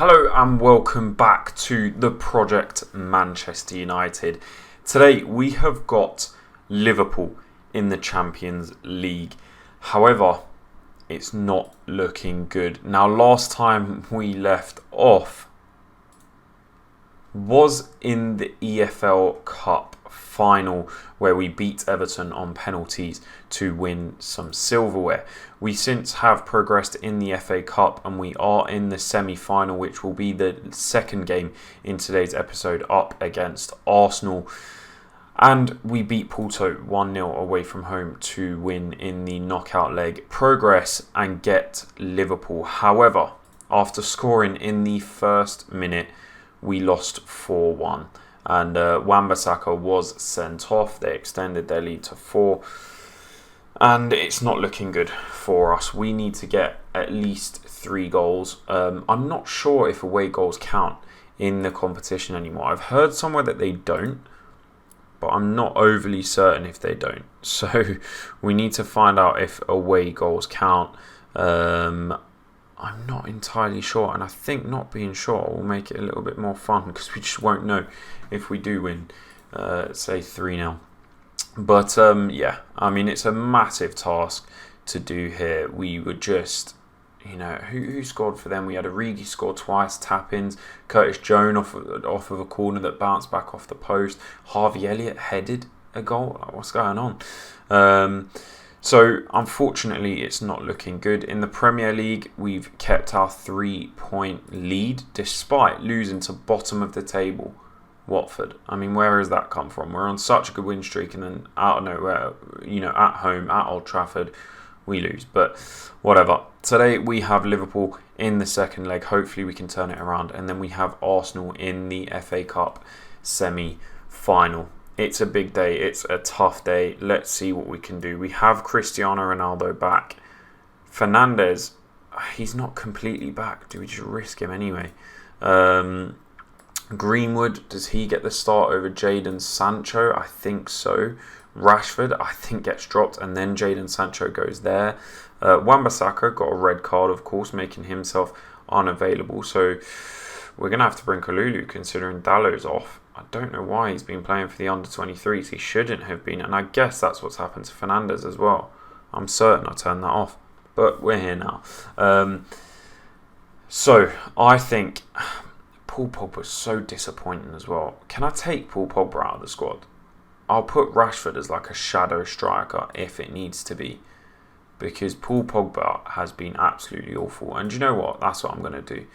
Hello and welcome back to the Project Manchester United. Today we have got Liverpool in the Champions League. However, it's not looking good. Now, last time we left off was in the EFL Cup final where we beat Everton on penalties to win some silverware. We since have progressed in the FA Cup and we are in the semi-final, which will be the second game in today's episode, up against Arsenal. And we beat Porto 1-0 away from home to win in the knockout leg, progress and get Liverpool. However, after scoring in the first minute, we lost 4-1. And Wan-Bissaka was sent off. They extended their lead to 4. And it's not looking good for us. We need to get at least 3 goals. I'm not sure if away goals count in the competition anymore. I've heard somewhere that they don't, but I'm not overly certain if they don't. So we need to find out if away goals count. I'm not entirely sure, and I think not being sure will make it a little bit more fun because we just won't know if we do win, say 3-0. But yeah, I mean, it's a massive task to do here. We were just, who scored for them? We had Origi score twice, tap-ins. Curtis Jones off of a corner that bounced back off the post. Harvey Elliott headed a goal. What's going on? So, unfortunately, it's not looking good. In the Premier League, we've kept our 3-point lead despite losing to bottom of the table Watford. I mean, where has that come from? We're on such a good win streak and then out of nowhere, at home, at Old Trafford, we lose. But whatever. Today, we have Liverpool in the second leg. Hopefully, we can turn it around. And then we have Arsenal in the FA Cup semi-final. It's a big day. It's a tough day. Let's see what we can do. We have Cristiano Ronaldo back. Fernandes, he's not completely back. Do we just risk him anyway? Greenwood, does he get the start over Jadon Sancho? I think so. Rashford, I think, gets dropped and then Jadon Sancho goes there. Wan-Bissaka got a red card, of course, making himself unavailable. So we're going to have to bring Kalulu considering Dallow's off. I don't know why he's been playing for the under-23s. He shouldn't have been. And I guess that's what's happened to Fernandes as well. I'm certain I turned that off. But we're here now. So I think Paul Pogba's so disappointing as well. Can I take Paul Pogba out of the squad? I'll put Rashford as like a shadow striker if it needs to be. Because Paul Pogba has been absolutely awful. And you know what? That's what I'm going to do.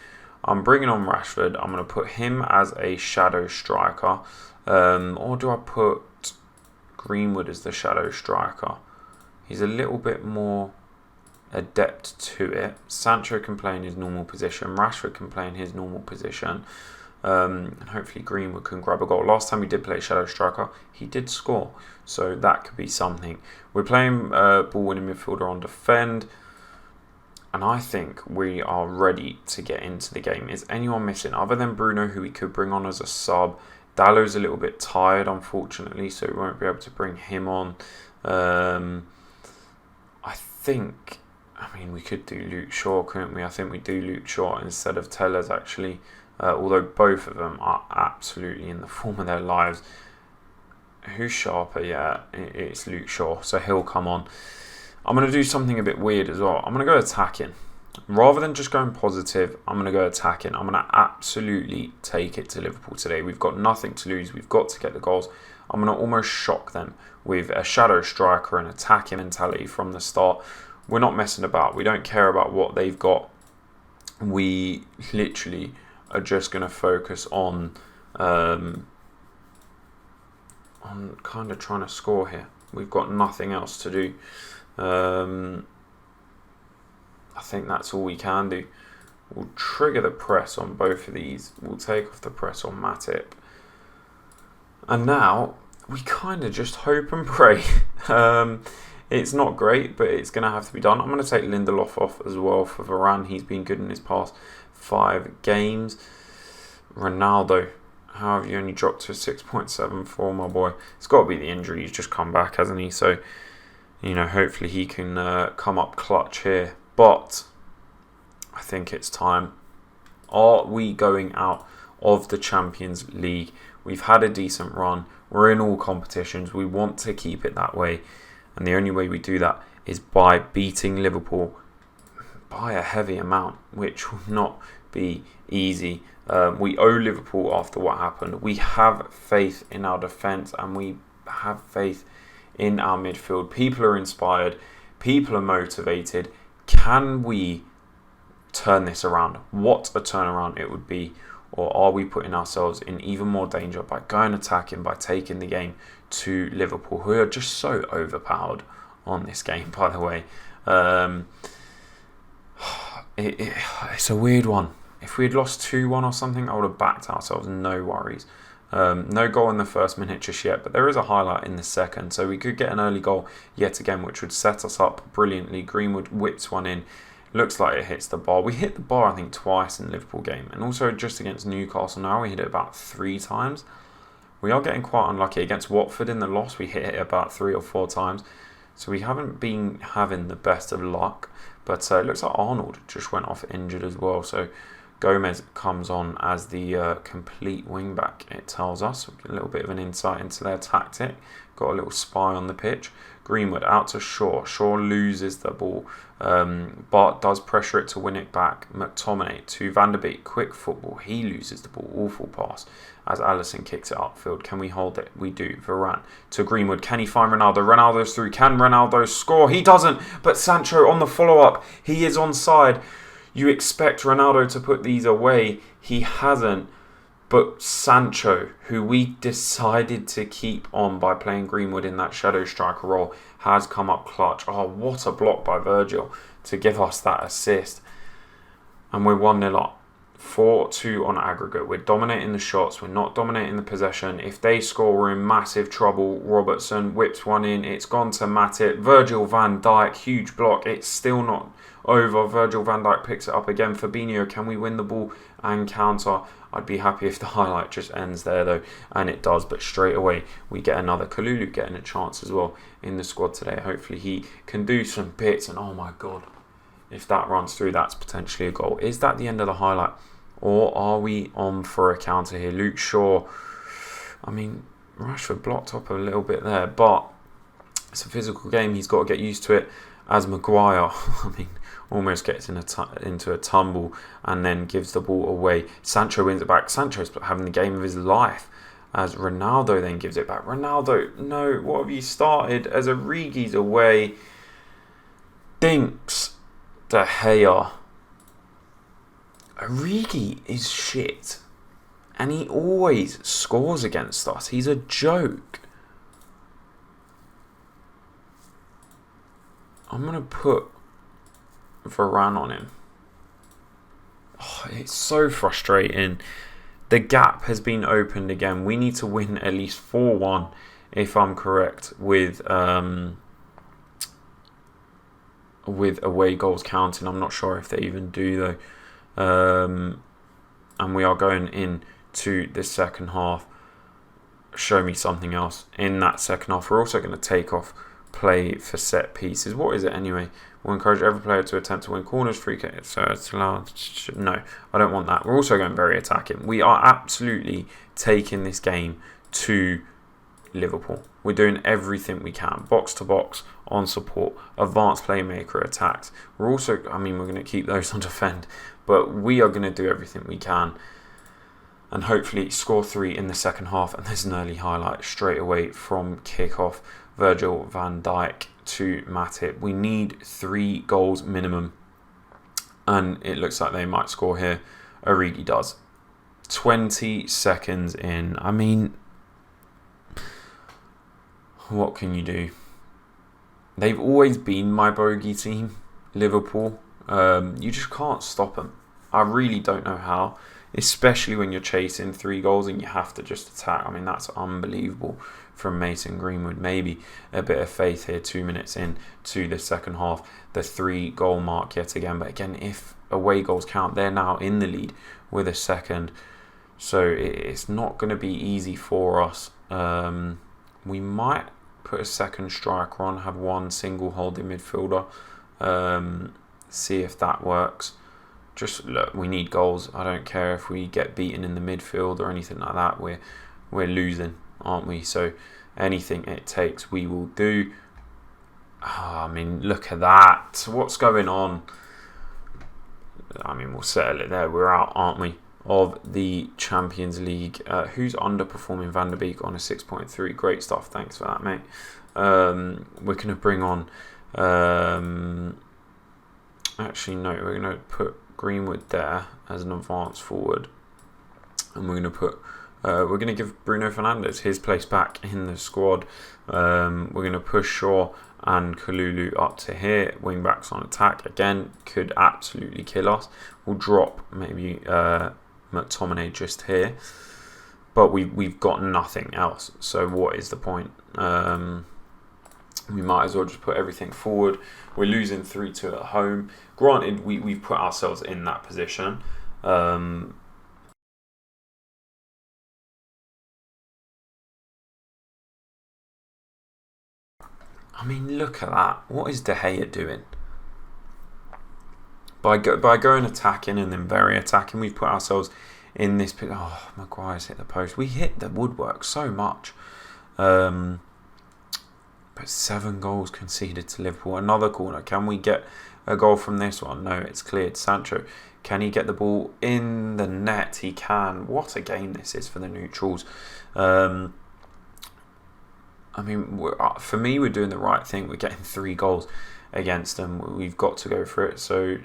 I'm bringing on Rashford. I'm going to put him as a shadow striker. Or do I put Greenwood as the shadow striker? He's a little bit more adept to it. Sancho can play in his normal position. Rashford can play in his normal position. And hopefully Greenwood can grab a goal. Last time we did play shadow striker, he did score. So that could be something. We're playing ball-winning midfielder on defend. And I think we are ready to get into the game. Is anyone missing? Other than Bruno, who we could bring on as a sub. Dallow's a little bit tired, unfortunately, so we won't be able to bring him on. We could do Luke Shaw, couldn't we? I think we do Luke Shaw instead of Tellers, actually. Although both of them are absolutely in the form of their lives. Who's sharper? Yeah, it's Luke Shaw, so he'll come on. I'm going to do something a bit weird as well. I'm going to go attacking. Rather than just going positive, I'm going to go attacking. I'm going to absolutely take it to Liverpool today. We've got nothing to lose. We've got to get the goals. I'm going to almost shock them with a shadow striker and attacking mentality from the start. We're not messing about. We don't care about what they've got. We literally are just going to focus on kind of trying to score here. We've got nothing else to do. I think that's all we can do. We'll trigger the press on both of these. We'll take off the press on Matip. And now we kind of just hope and pray. It's not great, but it's going to have to be done. I'm going to take Lindelof off as well for Varane. He's been good in his past 5 games. Ronaldo, how have you only dropped to 6.74, my boy? It's got to be the injury. He's just come back, hasn't he? So, hopefully he can come up clutch here. But I think it's time Are we going out of the Champions League? We've had a decent run. We're in all competitions. We want to keep it that way. And the only way we do that is by beating Liverpool by a heavy amount, which will not be easy. We owe Liverpool after what happened. We have faith in our defence and we have faith in our midfield. People are inspired. People are motivated. Can we turn this around? What a turnaround it would be. Or are we putting ourselves in even more danger by going attacking, by taking the game to Liverpool, who are just so overpowered on this game, by the way. It's a weird one. If we had lost 2-1 or something, I would have backed ourselves, no worries. No goal in the first minute just yet, but there is a highlight in the second, so we could get an early goal yet again, which would set us up brilliantly. Greenwood whips one in. Looks like it hits the bar. We hit the bar, I think, twice in the Liverpool game, and also just against Newcastle now, we hit it about 3 times. We are getting quite unlucky. Against Watford in the loss, we hit it about 3 or 4 times, so we haven't been having the best of luck. But it looks like Arnold just went off injured as well, so Gomez comes on as the complete wing-back, it tells us. A little bit of an insight into their tactic. Got a little spy on the pitch. Greenwood out to Shaw. Shaw loses the ball. Bart does pressure it to win it back. McTominay to Van der Beek. Quick football. He loses the ball. Awful pass as Alisson kicks it upfield. Can we hold it? We do. Varane to Greenwood. Can he find Ronaldo? Ronaldo's through. Can Ronaldo score? He doesn't. But Sancho on the follow-up. He is onside. You expect Ronaldo to put these away. He hasn't. But Sancho, who we decided to keep on by playing Greenwood in that shadow striker role, has come up clutch. Oh, what a block by Virgil to give us that assist. And we're 1-0 up. 4-2 on aggregate. We're dominating the shots. We're not dominating the possession. If they score, we're in massive trouble. Robertson whips one in. It's gone to Matip. Virgil van Dijk, huge block. It's still not over. Virgil van Dijk picks it up again. Fabinho, can we win the ball and counter? I'd be happy if the highlight just ends there though, and it does, but straight away we get another. Kalulu getting a chance as well in the squad today. Hopefully he can do some bits, and oh my god, if that runs through, that's potentially a goal. Is that the end of the highlight, or are we on for a counter here? Luke Shaw, I mean, Rashford blocked up a little bit there, but it's a physical game. He's got to get used to it. As Maguire, I mean, almost gets into a tumble and then gives the ball away. Sancho wins it back. Sancho's having the game of his life as Ronaldo then gives it back. Ronaldo, no, what have you started? As Origi's away, dinks De Gea. Origi is shit, and he always scores against us. He's a joke. I'm going to put Varane on him. Oh, it's so frustrating. The gap has been opened again. We need to win at least 4-1 if I'm correct with away goals counting. I'm not sure if they even do though. And we are going into the second half. Show me something else in that second half. We're also going to take off play for set pieces. What is it anyway? We'll encourage every player to attempt to win corners, free kicks. So it's allowed. No, I don't want that. We're also going very attacking. We are absolutely taking this game to Liverpool. We're doing everything we can. Box to box, on support, advanced playmaker attacks. We're also, I mean, we're going to keep those on defend, but we are going to do everything we can and hopefully score 3 in the second half. And there's an early highlight straight away from kickoff. Virgil van Dijk to Matip. We need 3 goals minimum, and it looks like they might score here. Origi does. 20 seconds in. I mean, what can you do? They've always been my bogey team, Liverpool. You just can't stop them. I really don't know how, especially when you're chasing 3 goals and you have to just attack. I mean, that's unbelievable from Mason Greenwood. Maybe a bit of faith here 2 minutes in to the second half. The 3-goal mark yet again. But again, if away goals count, they're now in the lead with a second. So it's not going to be easy for us. We might put a second striker on, have 1 single holding midfielder. See if that works. just look, we need goals. I don't care if we get beaten in the midfield or anything like that. We're losing, aren't we? So anything it takes, we will do. I mean, look at that. What's going on? I mean, we'll settle it there. We're out, aren't we, of the Champions League. Who's underperforming? Van der Beek on a 6.3. Great stuff. Thanks for that, mate. We're going to bring on... actually, no. We're going to put Greenwood there as an advanced forward. And we're going to put... we're going to give Bruno Fernandes his place back in the squad. We're going to push Shaw and Kalulu up to here. Wing backs on attack again could absolutely kill us. We'll drop maybe McTominay just here, but we've got nothing else. So what is the point? We might as well just put everything forward. We're losing 3-2 at home. Granted, we've put ourselves in that position. I mean, look at that. What is De Gea doing? By going attacking and then very attacking, we've put ourselves in this... Oh, Maguire's hit the post. We hit the woodwork so much. But 7 goals conceded to Liverpool. Another corner. Can we get a goal from this one? No, it's cleared. Sancho, can he get the ball in the net? He can. What a game this is for the neutrals. I mean, for me, we're doing the right thing. We're getting 3 goals against them. We've got to go for it. So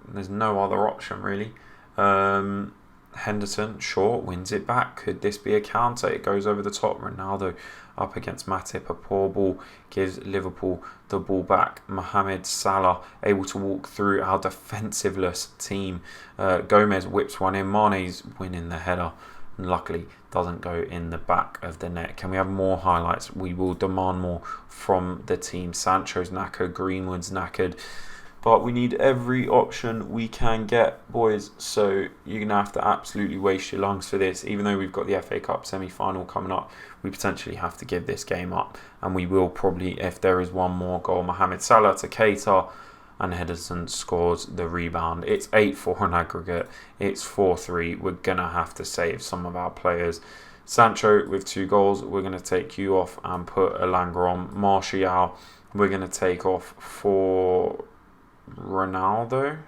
there's no other option, really. Henderson, short, wins it back. Could this be a counter? It goes over the top. Ronaldo up against Matip. A poor ball gives Liverpool the ball back. Mohamed Salah able to walk through our defensiveless team. Gomez whips one in. Mane's winning the header. Luckily, doesn't go in the back of the net. Can we have more highlights? We will demand more from the team. Sancho's knackered, Greenwood's knackered, but we need every option we can get, boys. So you're going to have to absolutely waste your lungs for this. Even though we've got the FA Cup semi-final coming up, we potentially have to give this game up, and we will probably if there is one more goal. Mohamed Salah to Keita, and Henderson scores the rebound. It's 8-4 on aggregate. It's 4-3. We're going to have to save some of our players. Sancho with 2 goals. We're going to take you off and put Elanga on. Martial, we're going to take off for Ronaldo.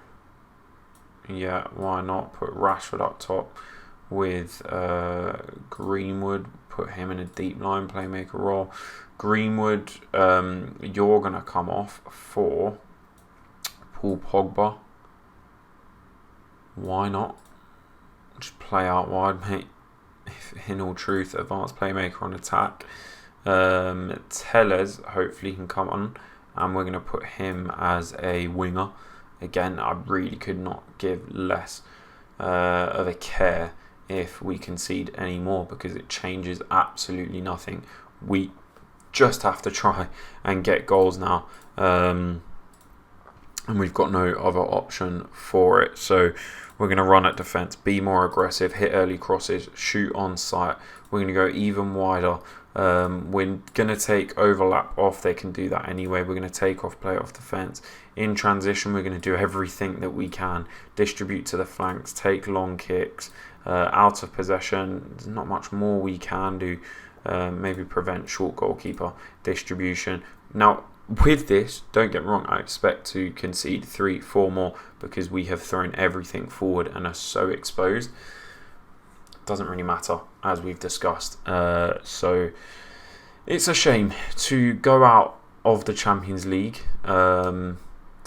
Yeah, why not? Put Rashford up top with Greenwood. Put him in a deep line playmaker role. Greenwood, you're going to come off for Paul Pogba. Why not? Just play out wide, mate. In all truth, advanced playmaker on attack. Tellez hopefully can come on, and we're going to put him as a winger. Again, I really could not give less of a care if we concede any more, because it changes absolutely nothing. We just have to try and get goals now. And we've got no other option for it. So we're going to run at defence, be more aggressive, hit early crosses, shoot on sight. We're going to go even wider. We're going to take overlap off. They can do that anyway. We're going to take off, play off defence. In transition, we're going to do everything that we can. Distribute to the flanks, take long kicks. Out of possession, there's not much more we can do. Maybe prevent short goalkeeper distribution. Now, with this, don't get me wrong, I expect to concede 3-4 more because we have thrown everything forward and are so exposed. Doesn't really matter, as we've discussed. So it's a shame to go out of the Champions League, to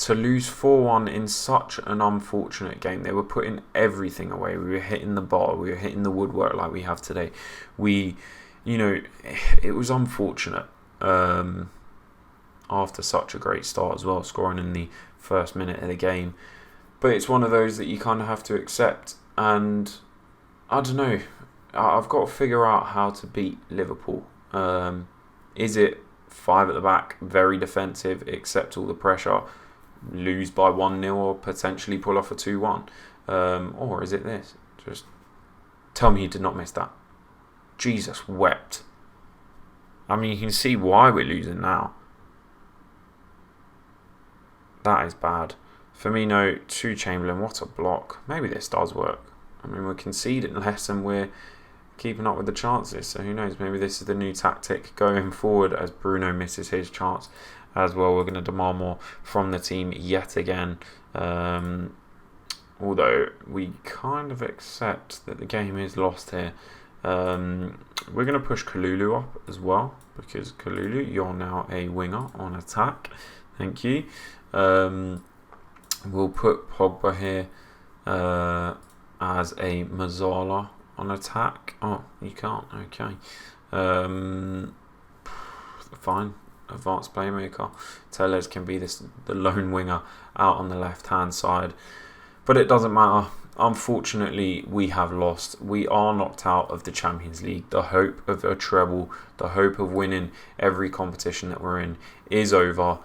lose 4-1 in such an unfortunate game. They were putting everything away. We were hitting the bar, we were hitting the woodwork like we have today. It was unfortunate. After such a great start as well, scoring in the first minute of the game. But it's one of those that you kind of have to accept. And I don't know, I've got to figure out how to beat Liverpool. Is it 5 at the back, very defensive, accept all the pressure, lose by 1-0 or potentially pull off a 2-1? Or is it this? Just tell me you did not miss that. Jesus wept. I mean, you can see why we're losing now. That is bad. Firmino to Chamberlain. What a block. Maybe this does work. I mean, we're conceding less and we're keeping up with the chances. So who knows? Maybe this is the new tactic going forward as Bruno misses his chance as well. We're going to demand more from the team yet again. Although we kind of accept that the game is lost here. We're going to push Kalulu up as well, because Kalulu, you're now a winger on attack. Thank you. We'll put Pogba here as a Mazzala on attack. Oh, you can't. Okay. Fine. Advanced playmaker. Telles can be the lone winger out on the left-hand side. But it doesn't matter. Unfortunately, we have lost. We are knocked out of the Champions League. The hope of a treble, the hope of winning every competition that we're in is over.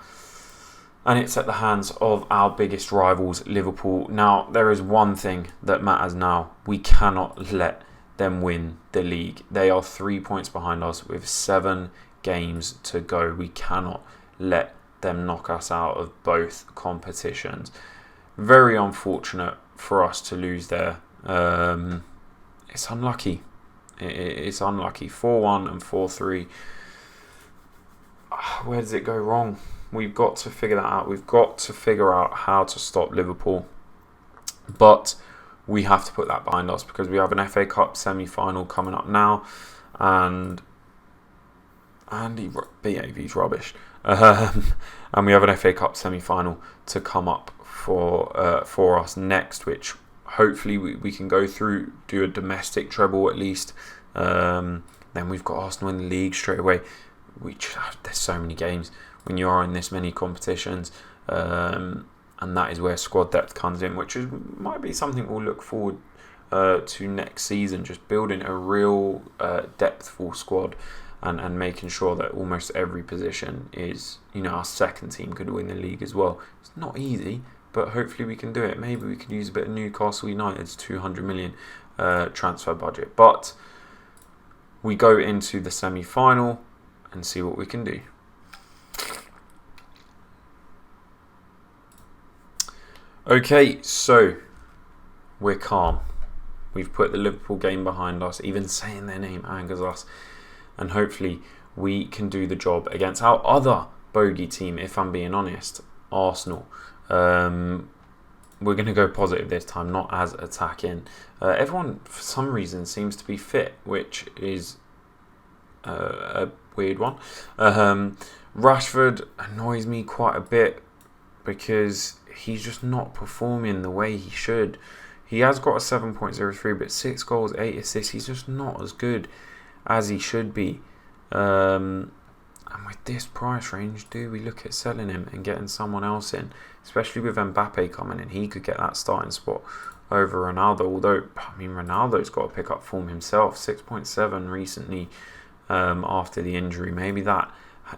And it's at the hands of our biggest rivals, Liverpool. Now, there is one thing that matters now. We cannot let them win the league. They are 3 points behind us with 7 games to go. We cannot let them knock us out of both competitions. Very unfortunate for us to lose there. It's unlucky. It's unlucky. 4-1 and 4-3. Where does it go wrong? We've got to figure that out. We've got to figure out how to stop Liverpool. But we have to put that behind us because we have an FA Cup semi-final coming up now. And BAV's rubbish. And we have an FA Cup semi-final to come up for us next, which hopefully we can go through, do a domestic treble at least. Then we've got Arsenal in the league straight away. There's so many games when you are in this many competitions, and that is where squad depth comes in, which might be something we'll look forward to next season, just building a real depthful squad and making sure that almost every position is, our second team could win the league as well. It's not easy, but hopefully we can do it. Maybe we could use a bit of Newcastle United's 200 million transfer budget. But we go into the semi-final and see what we can do. Okay, so we're calm. We've put the Liverpool game behind us. Even saying their name angers us. And hopefully we can do the job against our other bogey team, if I'm being honest, Arsenal. We're going to go positive this time, not as attacking. Everyone, for some reason, seems to be fit, which is a weird one. Rashford annoys me quite a bit because he's just not performing the way he should. He has got a 7.03, but 6 goals, 8 assists. He's just not as good as he should be. And with this price range, do we look at selling him and getting someone else in? Especially with Mbappe coming in. He could get that starting spot over Ronaldo. Although, Ronaldo's got to pick up form himself. 6.7 recently after the injury. Maybe that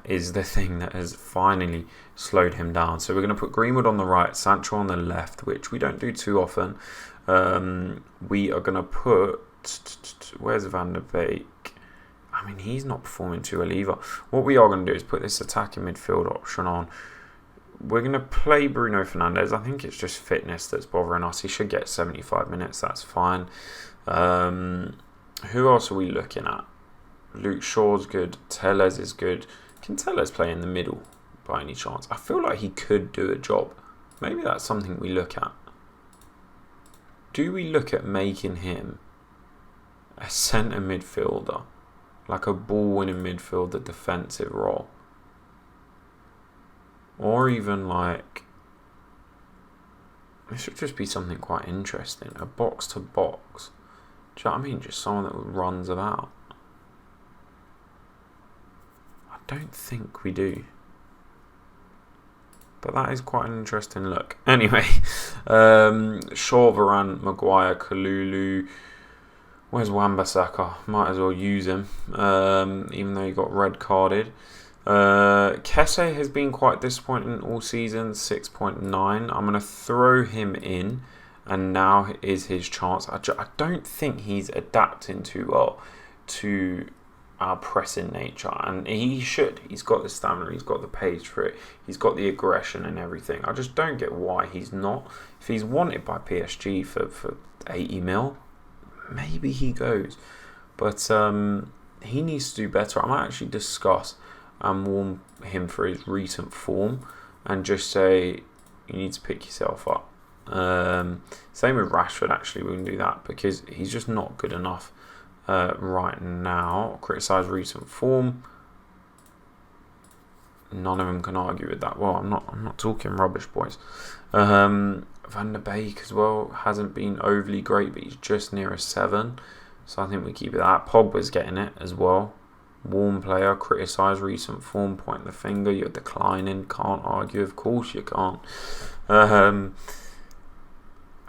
is the thing that has finally slowed him down. So we're going to put Greenwood on the right, Sancho on the left, which we don't do too often. We are going to put... Where's Van der Beek? He's not performing too well either. What we are going to do is put this attacking midfield option on. We're going to play Bruno Fernandes. I think it's just fitness that's bothering us. He should get 75 minutes. That's fine. Who else are we looking at? Luke Shaw's good. Telles is good. Can Telles play in the middle by any chance? I feel like he could do a job. Maybe that's something we look at. Do we look at making him a centre midfielder? Like a ball-winning midfielder, defensive role? Or even like... This should just be something quite interesting. A box-to-box. Do you know what I mean? Just someone that runs about. I don't think we do. But that is quite an interesting look. Anyway. Shaw, Varane, Maguire, Kalulu... Where's Wan-Bissaka? Might as well use him, even though he got red carded. Kesse has been quite disappointing all season, 6.9. I'm going to throw him in, and now is his chance. I don't think he's adapting too well to our pressing nature, and he should. He's got the stamina, he's got the pace for it, he's got the aggression and everything. I just don't get why he's not. If he's wanted by PSG for 80 mil, maybe he goes. But he needs to do better. I might actually discuss and warn him for his recent form and just say, you need to pick yourself up. Same with Rashford, actually. We can do that because he's just not good enough right now. Criticise recent form. None of them can argue with that. Well, I'm not talking rubbish, boys. Van der Beek as well hasn't been overly great, but he's just near a 7. So I think we keep it that. Pogba's getting it as well. Warm player, criticise recent form, point the finger, you're declining, can't argue, of course you can't.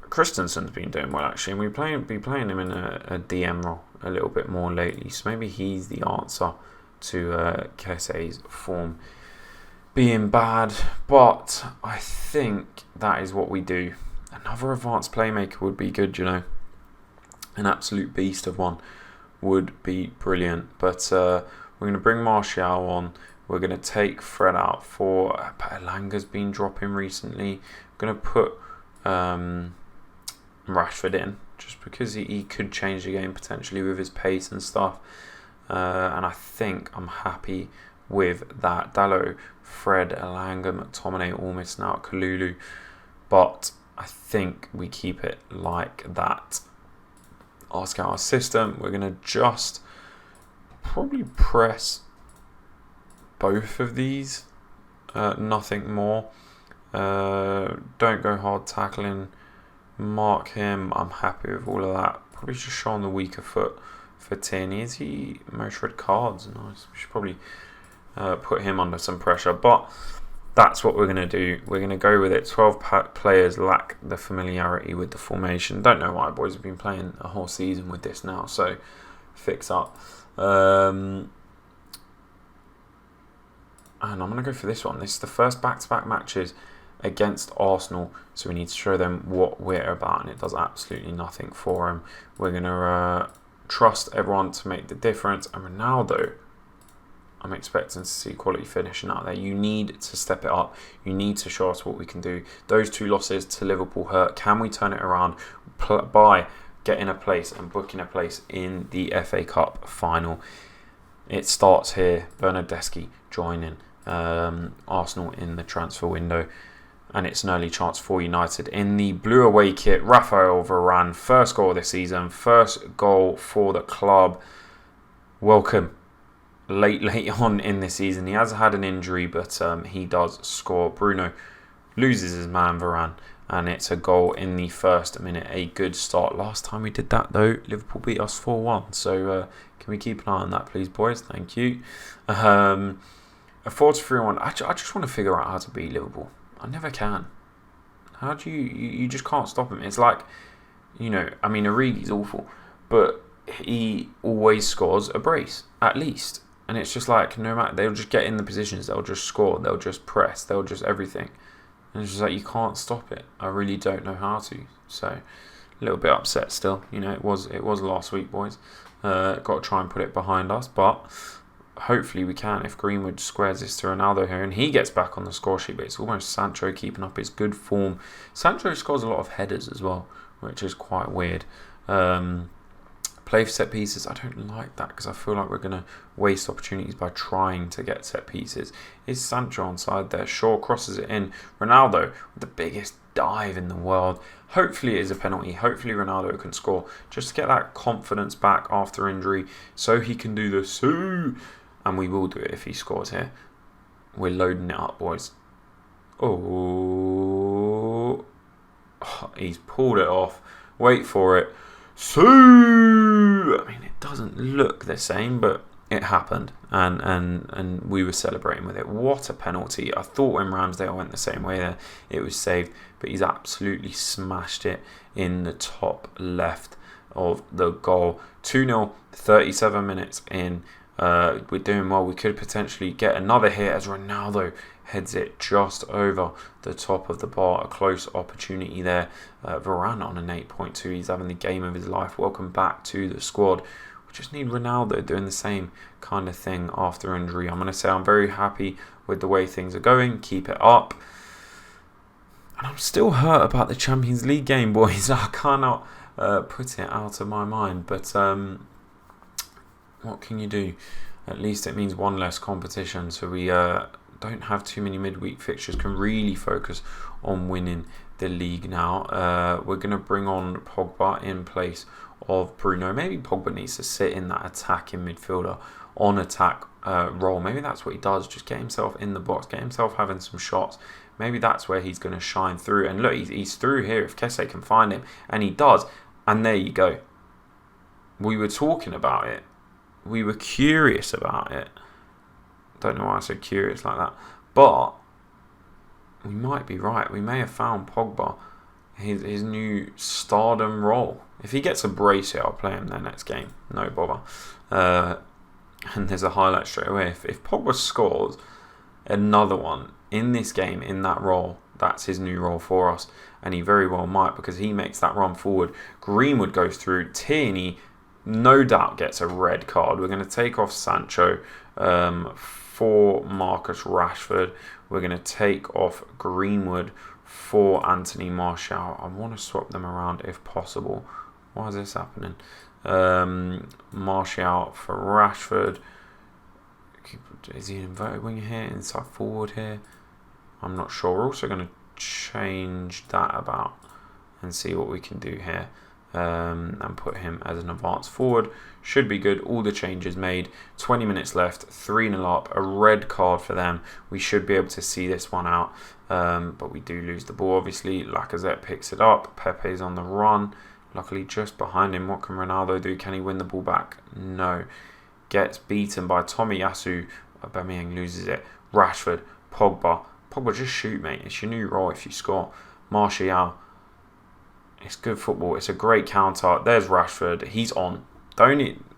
Christensen's been doing well actually, and we've been playing him in a DM role a little bit more lately, so maybe he's the answer to Kesse's form being bad, but I think that is what we do. Another advanced playmaker would be good, you know. An absolute beast of one would be brilliant. But we're going to bring Martial on. We're going to take Fred out for... Elanga's been dropping recently. We're going to put Rashford in, just because he could change the game potentially with his pace and stuff. And I think I'm happy with that. Dalot, Fred, Elanga, McTominay all missing out, Kalulu. But I think we keep it like that. Ask our system. We're going to just probably press both of these. Nothing more. Don't go hard tackling. Mark him. I'm happy with all of that. Probably just showing the weaker foot for Tierney. Is he most red cards? Nice. We should probably put him under some pressure. But that's what we're going to do. We're going to go with it. 12 players lack the familiarity with the formation. Don't know why, boys. Have been playing a whole season with this now, so fix up. And I'm going to go for this one. This is the first back-to-back matches against Arsenal, so we need to show them what we're about, and it does absolutely nothing for them. We're going to trust everyone to make the difference, and Ronaldo, I'm expecting to see quality finishing out there. You need to step it up. You need to show us what we can do. Those 2 losses to Liverpool hurt. Can we turn it around by getting a place and booking a place in the FA Cup final? It starts here. Bernardeschi joining Arsenal in the transfer window. And it's an early chance for United in the blue away kit. Raphael Varane, first goal of the season. First goal for the club. Welcome. Late on in the season. He has had an injury, but he does score. Bruno loses his man Varane, and it's a goal in the first minute. A good start. Last time we did that, though, Liverpool beat us 4-1. So can we keep an eye on that, please, boys? Thank you. A 4-3-1. I just want to figure out how to beat Liverpool. I never can. How do you just can't stop him? It's like, you know, I mean, Origi's awful, but he always scores a brace, at least. And it's just like, no matter, they'll just get in the positions, they'll just score, they'll just press, they'll just everything. And it's just like, you can't stop it. I really don't know how to. So, a little bit upset still. You know, it was last week, boys. Got to try and put it behind us, but hopefully we can if Greenwood squares this to Ronaldo here and he gets back on the score sheet. But it's almost Sancho keeping up his good form. Sancho scores a lot of headers as well, which is quite weird. Play for set pieces, I don't like that because I feel like we're going to waste opportunities by trying to get set pieces. Is Sancho on side there? Shaw crosses it in. Ronaldo with the biggest dive in the world. Hopefully it is a penalty. Hopefully Ronaldo can score just to get that confidence back after injury so he can do the soo. And we will do it if he scores here. We're loading it up, boys. Oh, he's pulled it off. Wait for it. So, I mean, it doesn't look the same, but it happened, and we were celebrating with it. What a penalty. I thought when Ramsdale went the same way there, it was saved, but he's absolutely smashed it in the top left of the goal. 2-0, 37 minutes in. We're doing well. We could potentially get another hit as Ronaldo heads it just over the top of the bar. A close opportunity there. Varane on an 8.2. He's having the game of his life. Welcome back to the squad. We just need Ronaldo doing the same kind of thing after injury. I'm going to say I'm very happy with the way things are going. Keep it up. And I'm still hurt about the Champions League game, boys. I cannot put it out of my mind. But what can you do? At least it means one less competition. So we don't have too many midweek fixtures. Can really focus on winning the league now. We're going to bring on Pogba in place of Bruno. Maybe Pogba needs to sit in that attacking midfielder on attack role. Maybe that's what he does. Just get himself in the box. Get himself having some shots. Maybe that's where he's going to shine through. And look, he's through here if Kesse can find him. And he does. And there you go. We were talking about it. We were curious about it. Don't know why I said curious like that. But we might be right. We may have found Pogba his new stardom role. If he gets a brace here, I'll play him their next game. No bother. And there's a highlight straight away. If Pogba scores another one in this game, in that role, that's his new role for us. And he very well might, because he makes that run forward. Greenwood goes through. Tierney, no doubt, gets a red card. We're going to take off Sancho for Marcus Rashford. We're going to take off Greenwood for Anthony Martial. I want to swap them around if possible. Why is this happening? Martial for Rashford. Is he an inverted winger here? Inside forward here? I'm not sure. We're also going to change that about and see what we can do here. And put him as an advanced forward. Should be good. All the changes made. 20 minutes left. 3-0 up. A red card for them. We should be able to see this one out. But we do lose the ball, obviously. Lacazette picks it up. Pepe's on the run. Luckily just behind him. What can Ronaldo do? Can he win the ball back? No. Gets beaten by Tomiyasu. Aubameyang loses it. Rashford. Pogba. Pogba, just shoot, mate. It's your new role if you score. Martial. It's good football. It's a great counter. There's Rashford. He's on.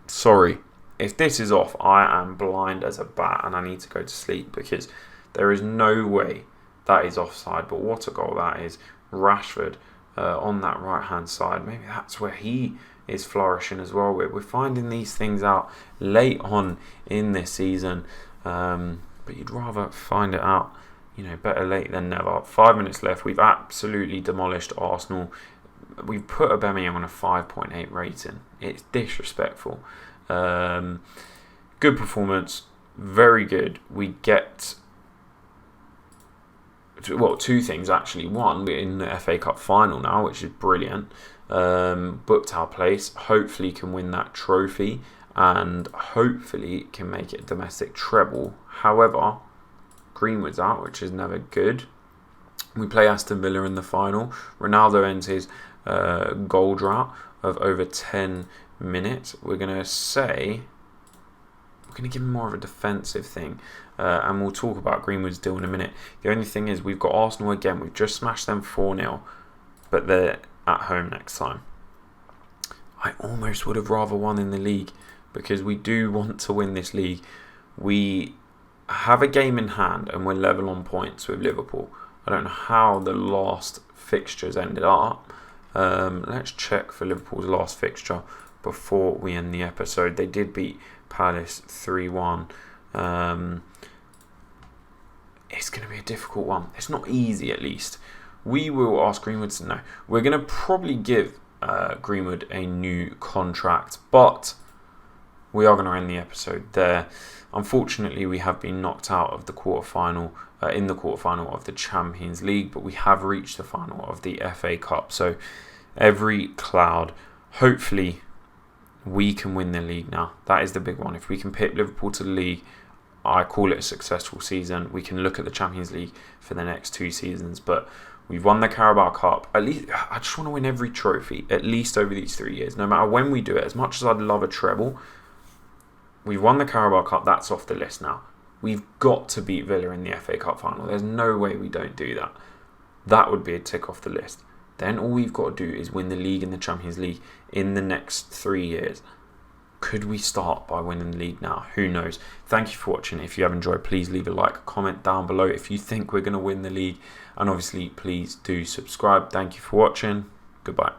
Sorry. If this is off, I am blind as a bat and I need to go to sleep, because there is no way that is offside. But what a goal that is. Rashford on that right-hand side. Maybe that's where he is flourishing as well. We're finding these things out late on in this season. But you'd rather find it out, better late than never. 5 minutes left. We've absolutely demolished Arsenal. We've put Aubameyang on a 5.8 rating. It's disrespectful. Good performance. Very good. We get, two things actually. One, we're in the FA Cup final now, which is brilliant. Booked our place. Hopefully can win that trophy. And hopefully can make it a domestic treble. However, Greenwood's out, which is never good. We play Aston Villa in the final. Ronaldo ends his goal drought of over 10 minutes. We're going to give him more of a defensive thing. And we'll talk about Greenwood's deal in a minute. The only thing is we've got Arsenal again. We've just smashed them 4-0. But they're at home next time. I almost would have rather won in the league, because we do want to win this league. We have a game in hand and we're level on points with Liverpool. I don't know how the last fixtures ended up. Let's check for Liverpool's last fixture before we end the episode. They did beat Palace 3-1. It's going to be a difficult one. It's not easy, at least. We will ask Greenwood to know. We're going to probably give Greenwood a new contract, but we are going to end the episode there. Unfortunately, we have been knocked out of the quarterfinal, in the quarterfinal of the Champions League, but we have reached the final of the FA Cup. So every cloud, hopefully we can win the league now. That is the big one. If we can pip Liverpool to the league, I call it a successful season. We can look at the Champions League for the next 2 seasons, but we've won the Carabao Cup. At least, I just want to win every trophy, at least over these 3 years. No matter when we do it, as much as I'd love a treble, we've won the Carabao Cup. That's off the list now. We've got to beat Villa in the FA Cup final. There's no way we don't do that. That would be a tick off the list. Then all we've got to do is win the league and the Champions League in the next 3 years. Could we start by winning the league now? Who knows? Thank you for watching. If you have enjoyed, please leave a like, comment down below if you think we're going to win the league. And obviously, please do subscribe. Thank you for watching. Goodbye.